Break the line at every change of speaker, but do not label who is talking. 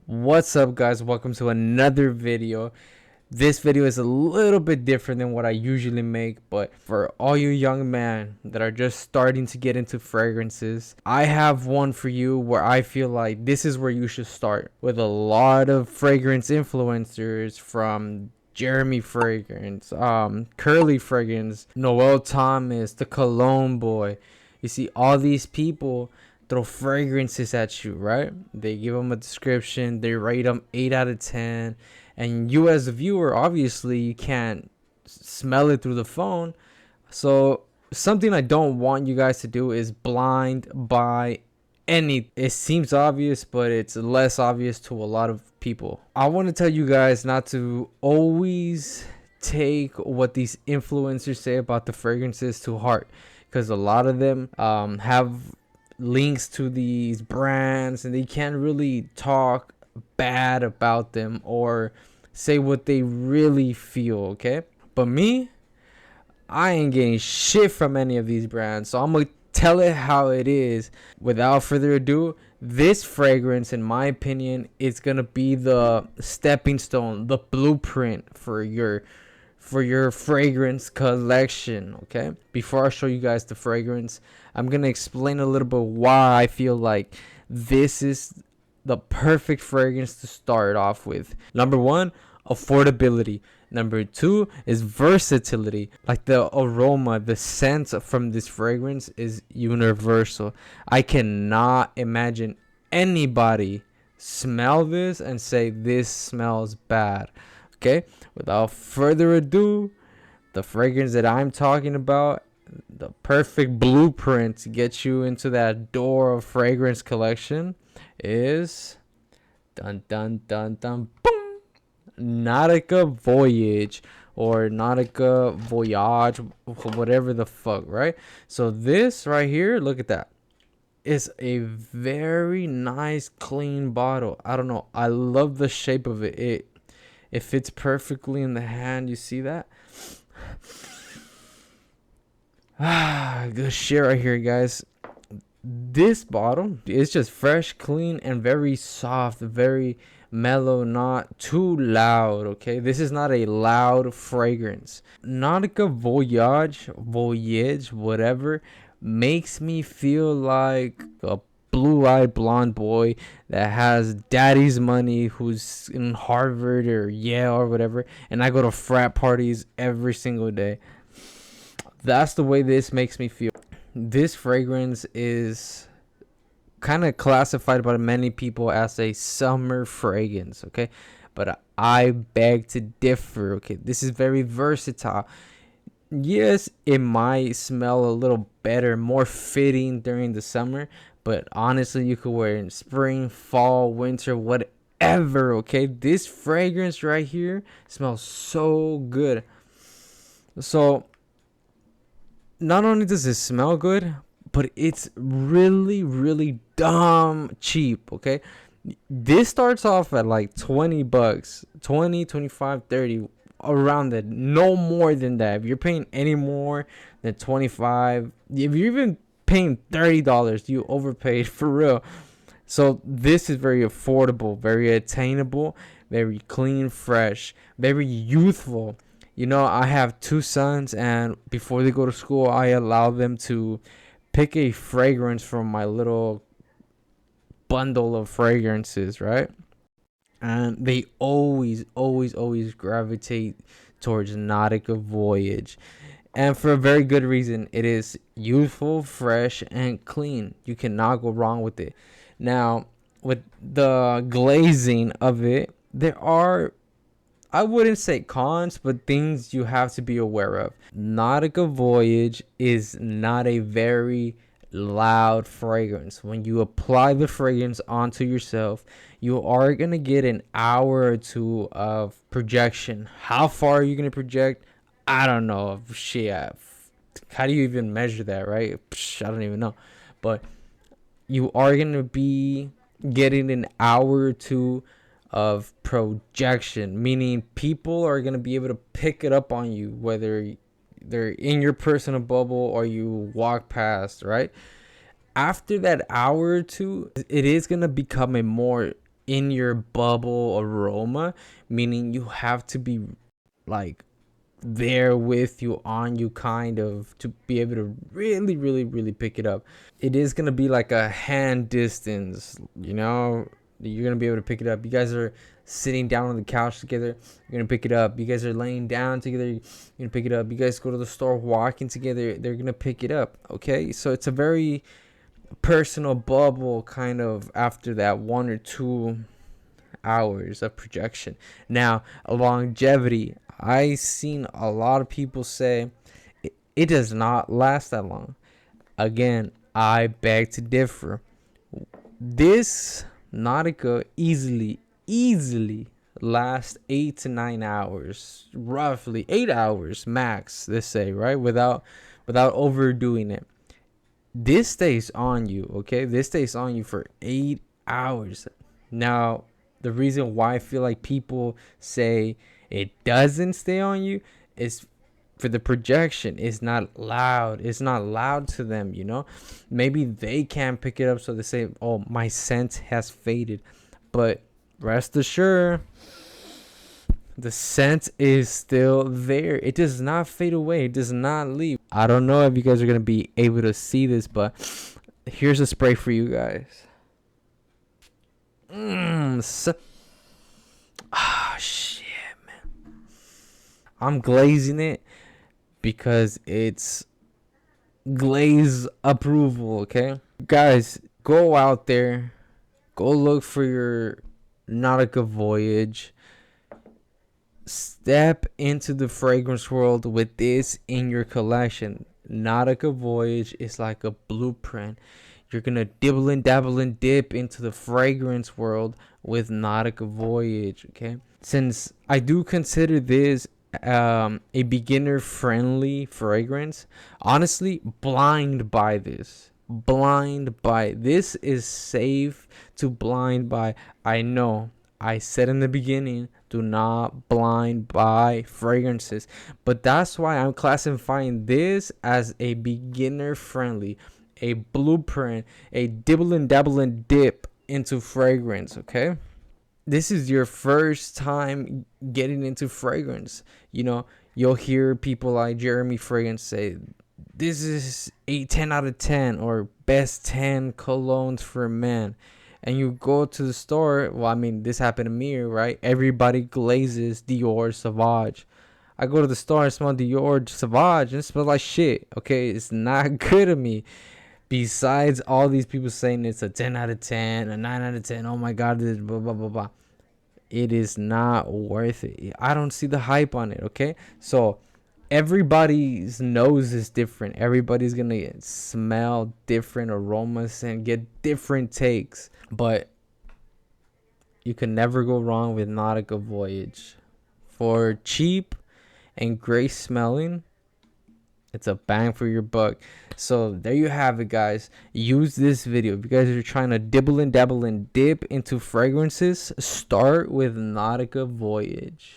What's up, guys? Welcome to another video. This video is a little bit different than what I usually make, but for all you young men that are just starting to get into fragrances, I have one for you where I feel like this is where you should start, with a lot of fragrance influencers from Jeremy Fragrance, Curly Fragrance, Noel Thomas, the Cologne Boy. You see, all these people throw fragrances at you, right? They give them a description, they rate them 8 out of 10, and you as a viewer, obviously, you can't smell it through the phone. So something I don't want you guys to do is blind buy any. It seems obvious, but it's less obvious to a lot of people. I want to tell you guys not to always take what these influencers say about the fragrances to heart, because a lot of them have links to these brands and they can't really talk bad about them or say what they really feel, okay? But me, I ain't getting shit from any of these brands, so I'm gonna tell it how it is. Without further ado, this fragrance, in my opinion, is gonna be the stepping stone, the blueprint for your fragrance collection. Okay, before I show you guys the fragrance, I'm gonna explain a little bit why I feel like this is the perfect fragrance to start off with. Number one, affordability. Number two is versatility. Like, the aroma, the scent from this fragrance is universal. I cannot imagine anybody smell this and say this smells bad. Okay, without further ado, the fragrance that I'm talking about, the perfect blueprint to get you into that door of fragrance collection, is dun dun dun dun boom, Nautica Voyage, or Nautica Voyage, whatever the fuck, right? So this right here, look at that. It's a very nice clean bottle. I don't know, I love the shape of it. It fits perfectly in the hand. You see that? Good shit right here, guys. This bottle is just fresh, clean, and very soft, very mellow, not too loud. Okay, this is not a loud fragrance. Nautica Voyage, whatever, makes me feel like a blue-eyed blonde boy that has daddy's money, who's in Harvard or Yale or whatever, and I go to frat parties every single day. That's the way this makes me feel. This fragrance is kind of classified by many people as a summer fragrance, okay? But I beg to differ, okay? This is very versatile. Yes, it might smell a little better, more fitting during the summer, but honestly, you could wear it in spring, fall, winter, whatever, okay? This fragrance right here smells so good. So, not only does it smell good, but it's really, really dumb cheap, okay? This starts off at like 20 bucks, 20, 25, 30, around that, no more than that. If you're paying any more than 25, if you're even paying $30, you overpaid for real. So this is very affordable, very attainable, very clean, fresh, very youthful. You know, I have two sons, and before they go to school, I allow them to pick a fragrance from my little bundle of fragrances, right? And they always, always, always gravitate towards Nautica Voyage. And for a very good reason. It is youthful, fresh, and clean. You cannot go wrong with it. Now, with the glazing of it, there are, I wouldn't say cons, but things you have to be aware of. Nautica Voyage is not a very loud fragrance. When you apply the fragrance onto yourself, you are going to get an hour or two of projection. How far are you going to project? I don't know. Shit. How do you even measure that, right? I don't even know. But you are going to be getting an hour or two of projection, meaning people are going to be able to pick it up on you, whether they're in your personal bubble or you walk past, right? After that hour or two, it is going to become a more in your bubble aroma, meaning you have to be like there with you, on you, kind of, to be able to really, really, really pick it up. It is gonna be like a hand distance, you know. You're gonna be able to pick it up. You guys are sitting down on the couch together, you're gonna pick it up. You guys are laying down together, you're gonna pick it up. You guys go to the store walking together, they're gonna pick it up. Okay, so it's a very personal bubble, kind of, after that 1 or 2 hours of projection. Now, longevity, I seen a lot of people say it does not last that long. Again, I beg to differ. This Nautica easily lasts 8 to 9 hours, roughly 8 hours max, let's say, right? Without overdoing it. This stays on you, okay? This stays on you for 8 hours. Now, the reason why I feel like people say it doesn't stay on you is for the projection. It's not loud. It's not loud to them, you know? Maybe they can't pick it up, so they say, oh, my scent has faded. But rest assured, the scent is still there. It does not fade away. It does not leave. I don't know if you guys are going to be able to see this, but here's a spray for you guys. Shit, man. I'm glazing it because it's glaze approval, okay? Guys, go out there. Go look for your Nautica Voyage. Step into the fragrance world with this in your collection. Nautica Voyage is like a blueprint. You're gonna dibble and dabble and dip into the fragrance world with Nautica Voyage, okay? Since I do consider this a beginner friendly fragrance, honestly, blind buy this. Blind buy. This is safe to blind buy. I know I said in the beginning, do not blind buy fragrances, but that's why I'm classifying this as a beginner friendly, a blueprint, a dibble and dabble and dip into fragrance, okay? This is your first time getting into fragrance. You know, you'll hear people like Jeremy Fragrance say, this is a 10 out of 10 or best 10 colognes for men. And you go to the store, well, I mean, this happened to me, right? Everybody glazes Dior Sauvage. I go to the store and smell Dior Sauvage and it smells like shit, okay? It's not good to me. Besides all these people saying it's a 10 out of 10, a 9 out of 10, oh my God, this blah, blah, blah, blah. It is not worth it. I don't see the hype on it, okay? So everybody's nose is different. Everybody's going to smell different aromas and get different takes. But you can never go wrong with Nautica Voyage. For cheap and great smelling, it's a bang for your buck. So there you have it, guys. Use this video. If you guys are trying to dibble and dabble and dip into fragrances, start with Nautica Voyage.